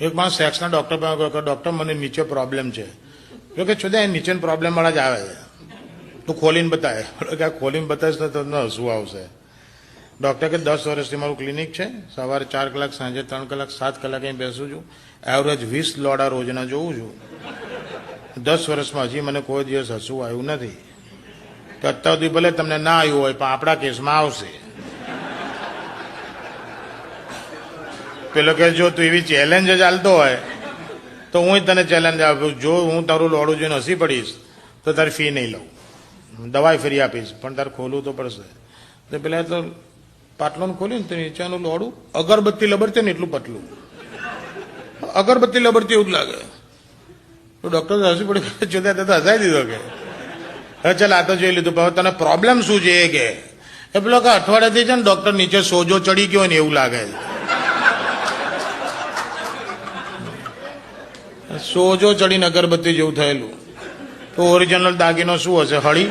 એક માણસ સેક્સના ડોક્ટર પાસે ગયો કે ડોક્ટર મને નીચે પ્રોબ્લેમ છે. તો કે છોદા એ નીચેની પ્રોબ્લેમ વાળા જ આવે છે, તું ખોલીને બતાવે. કે આ ખોલીને બતાવીશ ને તો તમને હસવું આવશે. ડોક્ટર કે 10 વર્ષથી મારું ક્લિનિક છે, સવારે 4 કલાક, સાંજે 3 કલાક, 7 કલાક અહીં બેસું છું, એવરેજ 20 લોડા રોજના જોઉં છું. 10 વર્ષમાં હજી મને કોઈ દિવસ હસવું આવ્યું નથી. તો અત્યાર સુધી ભલે તમને ના આવ્યું હોય પણ આપણા કેસમાં આવશે. પેલો કે જો તું એવી ચેલેન્જ જ ચાલતો હોય તો હું તને ચેલેન્જ આપું, જો હું તારું લોડું જોઈને હસી પડીશ તો તારી ફી નહીં લઉં, દવાઈ ફરી આપીશ, પણ તારે ખોલવું તો પડશે. તો પેલા તો પાટલોને ખોલ્યું ને તો નીચેનું લોડું અગરબત્તી લબડતી ને એટલું પતલું, અગરબત્તી લબડતી એવું જ લાગે. તો ડોક્ટર હસી પડી, જોતા તો હસાઈ દીધો કે હવે ચાલ આ તો જોઈ લીધું, પણ તને પ્રોબ્લેમ શું છે એ કે. એ પેલો કે અઠવાડિયાથી છે ને ડોક્ટર નીચે સોજો ચડી ગયો ને એવું લાગે છે. સોજો ચડીને અગરબત્તી જેવું થયેલું. તો ઓરિજિનલ દાગીનો શું હશે? હળી.